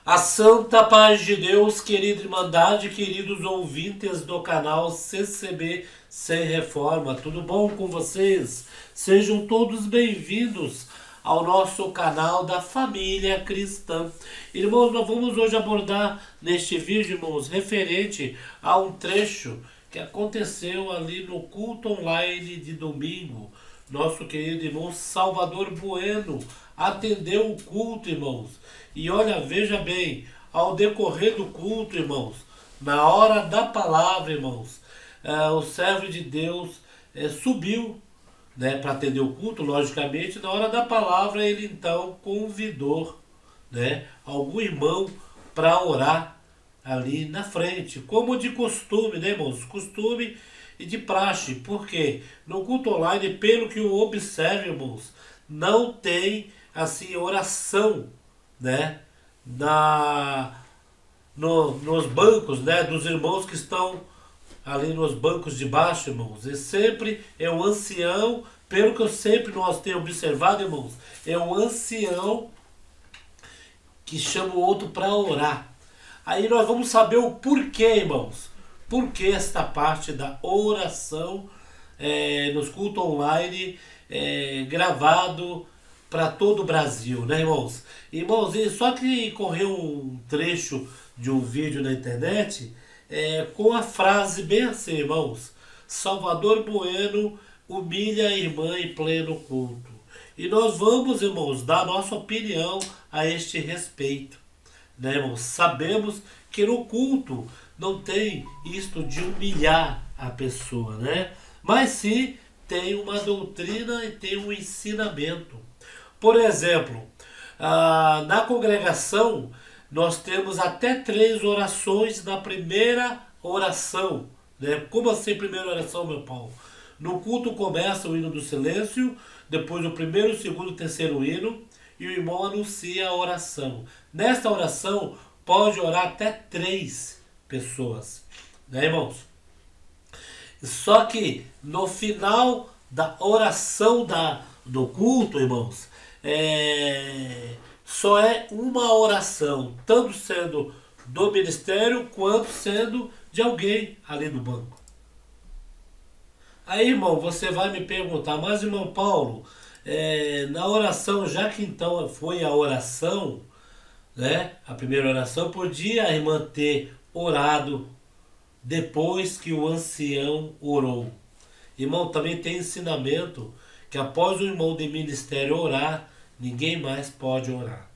A santa paz de Deus, querida Irmandade, queridos ouvintes do canal CCB Sem Reforma, tudo bom com vocês? Sejam todos bem-vindos ao nosso canal da família cristã. Irmãos, nós vamos hoje abordar neste vídeo, irmãos, referente a um trecho que aconteceu ali no culto online de domingo. Nosso querido irmão Salvador Bueno atendeu o culto, irmãos. E olha, veja bem, ao decorrer do culto, irmãos, na hora da palavra, irmãos, o servo de Deus subiu, né, para atender o culto, logicamente. Na hora da palavra ele então convidou, né, algum irmão para orar ali na frente, como de costume, né, irmãos? Costume e de praxe, porque no culto online, pelo que eu observo, irmãos, não tem assim oração, né, nos bancos, né, dos irmãos que estão ali nos bancos de baixo, irmãos. E sempre é o ancião, pelo que eu sempre nós temos observado, irmãos, é o ancião que chama o outro para orar. Aí nós vamos saber o porquê, irmãos. Por que esta parte da oração nos cultos online gravado para todo o Brasil, né, irmãos? Irmãos, só que correu um trecho de um vídeo na internet com a frase bem assim, irmãos: Salvador Bueno humilha a irmã em pleno culto. E nós vamos, irmãos, dar nossa opinião a este respeito, né, irmãos? Sabemos que no culto não tem isto de humilhar a pessoa, né? Mas sim tem uma doutrina e tem um ensinamento. Por exemplo, na congregação nós temos até 3 orações na primeira oração, né? Como assim primeira oração, meu Paulo? No culto começa o hino do silêncio, depois o primeiro, o segundo, o terceiro hino, e o irmão anuncia a oração. Nesta oração pode orar até 3 pessoas, né, irmãos? Só que no final da oração do culto, irmãos, só é uma oração, tanto sendo do ministério quanto sendo de alguém ali do banco. Aí, irmão, você vai me perguntar: mas, irmão Paulo, na oração, já que então foi a oração, né, a primeira oração, podia a irmã ter orado depois que o ancião orou? Irmão, também tem ensinamento que após o irmão de ministério orar, ninguém mais pode orar.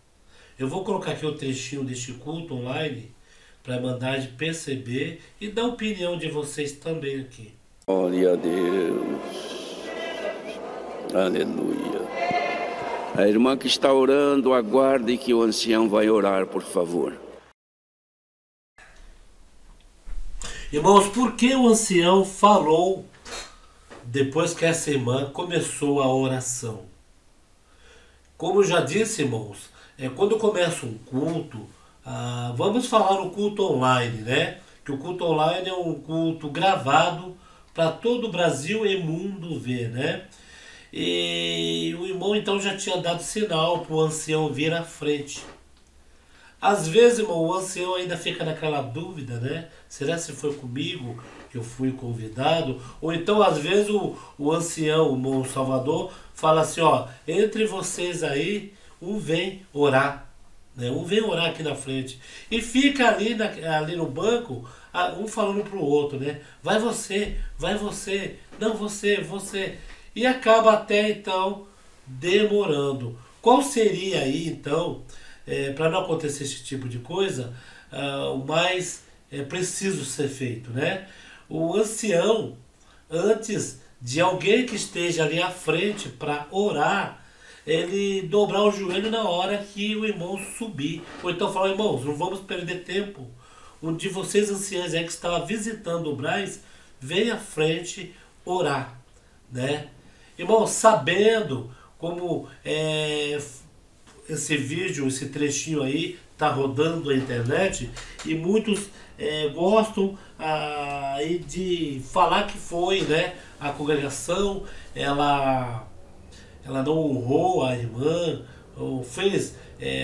Eu vou colocar aqui o trechinho deste culto online para a Irmandade perceber e dar a opinião de vocês também aqui. Glória a Deus. Aleluia. A irmã que está orando, aguarde que o ancião vai orar, por favor. Irmãos, por que o ancião falou depois que essa irmã começou a oração? Como eu já disse, irmãos, quando começa um culto, vamos falar no culto online, né? Que o culto online é um culto gravado para todo o Brasil e mundo ver, né? E o irmão então já tinha dado sinal para o ancião vir à frente. Às vezes, irmão, o ancião ainda fica naquela dúvida, né? Será se foi comigo que eu fui convidado? Ou então, às vezes, o ancião, o irmão Salvador, fala assim: ó, entre vocês aí, um vem orar, né? Um vem orar aqui na frente. E fica ali no banco, um falando pro outro, né? Vai você, não você. E acaba até então demorando. Qual seria aí então, para não acontecer esse tipo de coisa, o mais preciso ser feito, né? O ancião, antes de alguém que esteja ali à frente para orar, ele dobrar o joelho na hora que o irmão subir. Ou então falar: irmãos, não vamos perder tempo. Um de vocês anciãos que estava visitando o Braz, vem à frente orar, né? Irmão, sabendo como esse vídeo, esse trechinho aí tá rodando na internet e muitos gostam de falar que foi, né, a congregação ela não honrou a irmã, ou fez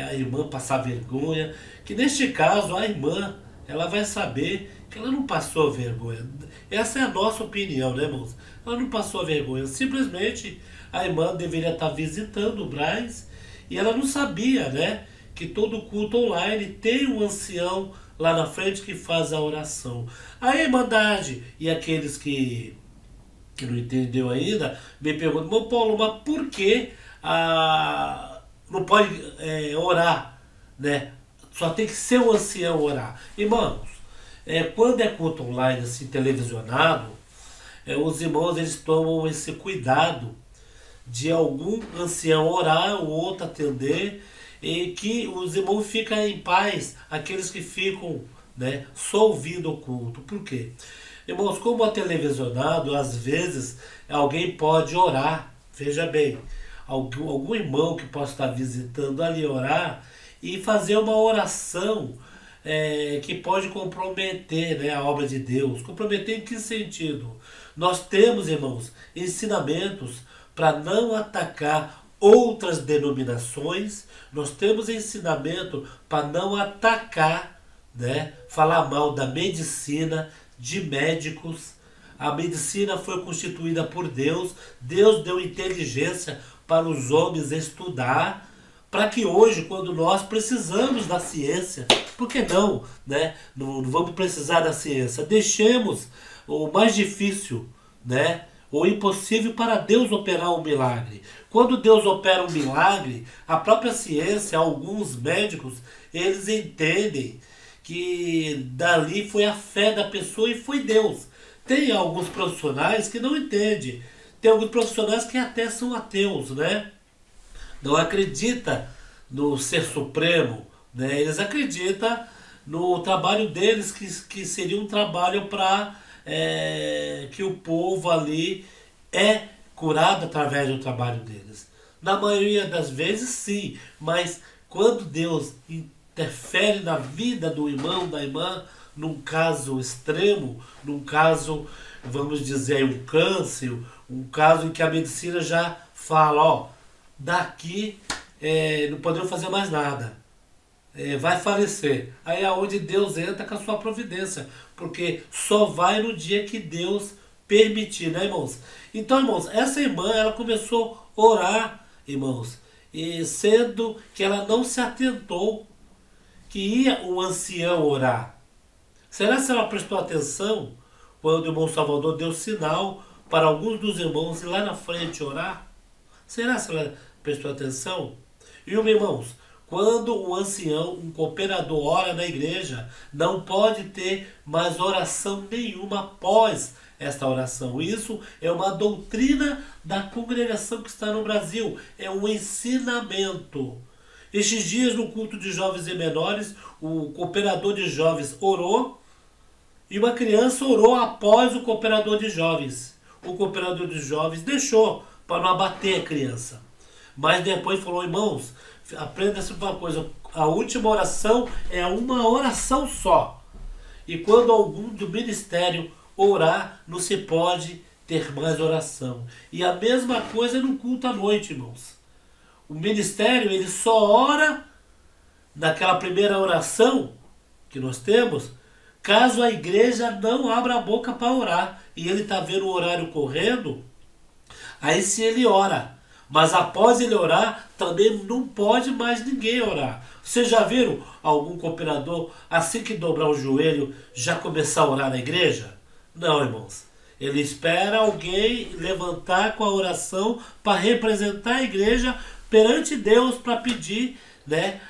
a irmã passar vergonha, que neste caso a irmã, ela vai saber que ela não passou vergonha. Essa é a nossa opinião, né, irmãos? Ela não passou vergonha, simplesmente a irmã deveria estar visitando o Braz e ela não sabia, né, que todo culto online tem um ancião lá na frente que faz a oração. A Irmandade e aqueles que não entendeu ainda, me perguntam, irmão Paulo, mas por que não pode orar, né? Só tem que ser o ancião orar. Irmãos, quando é culto online, assim, televisionado, os irmãos, eles tomam esse cuidado de algum ancião orar, o outro atender, e que os irmãos ficam em paz, aqueles que ficam, né, só ouvindo o culto. Por quê? Irmãos, como é televisionado, às vezes alguém pode orar, veja bem, algum irmão que possa estar visitando ali orar e fazer uma oração que pode comprometer, né, a obra de Deus. Comprometer em que sentido? Nós temos, irmãos, ensinamentos para não atacar outras denominações, nós temos ensinamento para não atacar, né, falar mal da medicina, de médicos. A medicina foi constituída por Deus. Deus deu inteligência para os homens estudar, para que hoje, quando nós precisamos da ciência, por que não, né? Não vamos precisar da ciência. Deixemos o mais difícil, né, o impossível para Deus operar um milagre. Quando Deus opera um milagre, a própria ciência, alguns médicos, eles entendem que dali foi a fé da pessoa e foi Deus. Tem alguns profissionais que não entendem. Tem alguns profissionais que até são ateus, né? Não acreditam no ser supremo, né? Eles acreditam no trabalho deles, que seria um trabalho para que o povo ali é curado através do trabalho deles. Na maioria das vezes, sim, mas quando Deus interfere na vida do irmão, da irmã, num caso extremo, num caso, vamos dizer, um câncer, um caso em que a medicina já fala, ó, daqui não podemos fazer mais nada, vai falecer. Aí é onde Deus entra com a sua providência, porque só vai no dia que Deus permitir, né, irmãos? Então, irmãos, essa irmã, ela começou a orar, irmãos, e sendo que ela não se atentou que ia o ancião orar. Será que ela prestou atenção quando o irmão Salvador deu sinal para alguns dos irmãos ir lá na frente orar? Será que ela prestou atenção? E, irmãos, quando um ancião, um cooperador ora na igreja, não pode ter mais oração nenhuma após esta oração. Isso é uma doutrina da congregação que está no Brasil. É um ensinamento. Estes dias, no culto de jovens e menores, o cooperador de jovens orou e uma criança orou após o cooperador de jovens. O cooperador de jovens deixou para não abater a criança. Mas depois falou, irmãos, aprenda-se uma coisa, a última oração é uma oração só. E quando algum do ministério orar, não se pode ter mais oração. E a mesma coisa no culto à noite, irmãos. O ministério, ele só ora naquela primeira oração que nós temos, caso a igreja não abra a boca para orar. E ele está vendo o horário correndo, aí sim ele ora. Mas após ele orar, também não pode mais ninguém orar. Vocês já viram algum cooperador, assim que dobrar o joelho, já começar a orar na igreja? Não, irmãos. Ele espera alguém levantar com a oração para representar a igreja perante Deus, para pedir, né,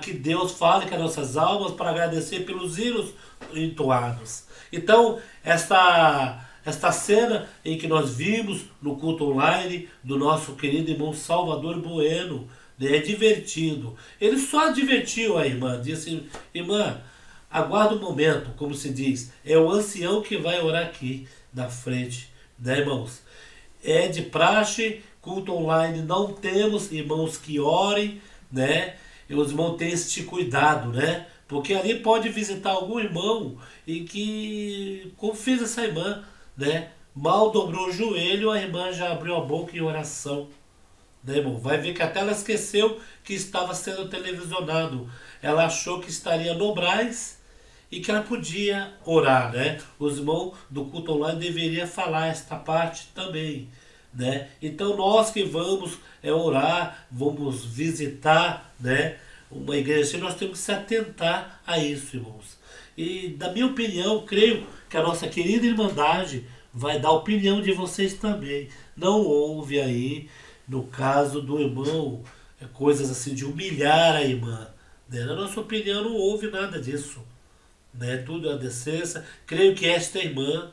que Deus fale com as nossas almas, para agradecer pelos hinos entoados. Então, esta cena em que nós vimos no culto online do nosso querido irmão Salvador Bueno, né, é divertido. Ele só advertiu a irmã, disse, irmã, aguarda um momento, como se diz, é o ancião que vai orar aqui na frente, né, irmãos? É de praxe, culto online não temos irmãos que orem, né? E os irmãos têm este cuidado, né? Porque ali pode visitar algum irmão e que, como fez essa irmã, né? Mal dobrou o joelho, a irmã já abriu a boca em oração, né, irmão? Vai ver que até ela esqueceu que estava sendo televisionado. Ela achou que estaria no Brás e que ela podia orar, né? Os irmãos do culto online deveriam falar esta parte também, né? Então nós que vamos orar, vamos visitar, né, uma igreja, nós temos que se atentar a isso, irmãos. E da minha opinião, creio que a nossa querida Irmandade vai dar a opinião de vocês também. Não houve aí, no caso do irmão, coisas assim de humilhar a irmã, né? Na nossa opinião não houve nada disso, né? Tudo é a decência. Creio que esta irmã,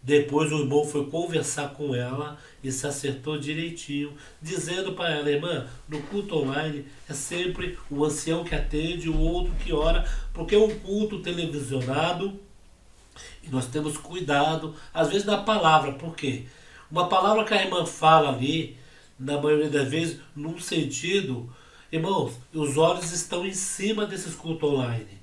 depois o irmão foi conversar com ela e se acertou direitinho, dizendo para ela: irmã, no culto online é sempre o ancião que atende, o outro que ora, porque é um culto televisionado e nós temos cuidado, às vezes, da palavra. Por quê? Uma palavra que a irmã fala ali, na maioria das vezes, num sentido, irmãos, os olhos estão em cima desses cultos online.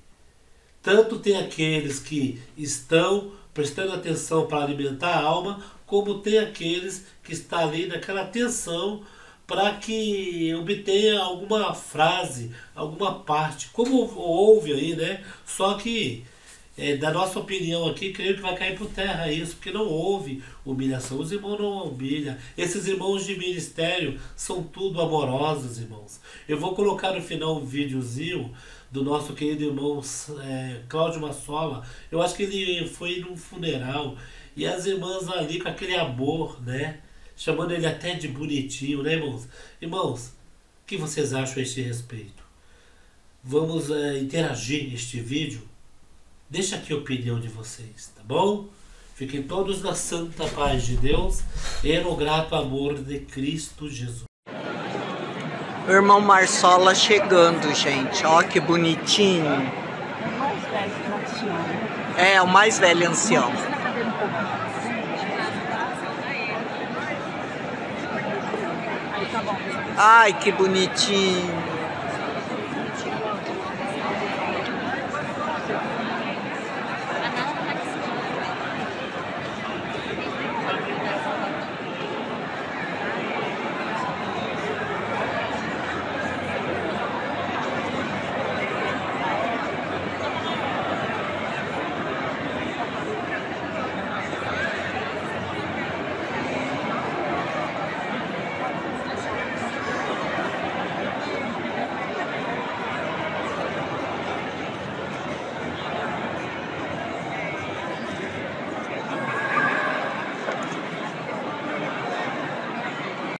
Tanto tem aqueles que estão prestando atenção para alimentar a alma, como tem aqueles que estão ali naquela atenção para que obtenha alguma frase, alguma parte, como houve aí, né? Só que, da nossa opinião aqui, creio que vai cair por terra isso, porque não houve humilhação. Os irmãos não humilham. Esses irmãos de ministério são tudo amorosos, irmãos. Eu vou colocar no final um videozinho do nosso querido irmão Cláudio Massola. Eu acho que ele foi num funeral e as irmãs ali com aquele amor, né? Chamando ele até de bonitinho, né, irmãos? Irmãos, o que vocês acham a este respeito? Vamos interagir neste vídeo. Deixa aqui a opinião de vocês, tá bom? Fiquem todos na santa paz de Deus e no grato amor de Cristo Jesus. O irmão Marsola chegando, gente. Ó que bonitinho. O mais velho ancião. É, o mais velho ancião. Ai, que bonitinho.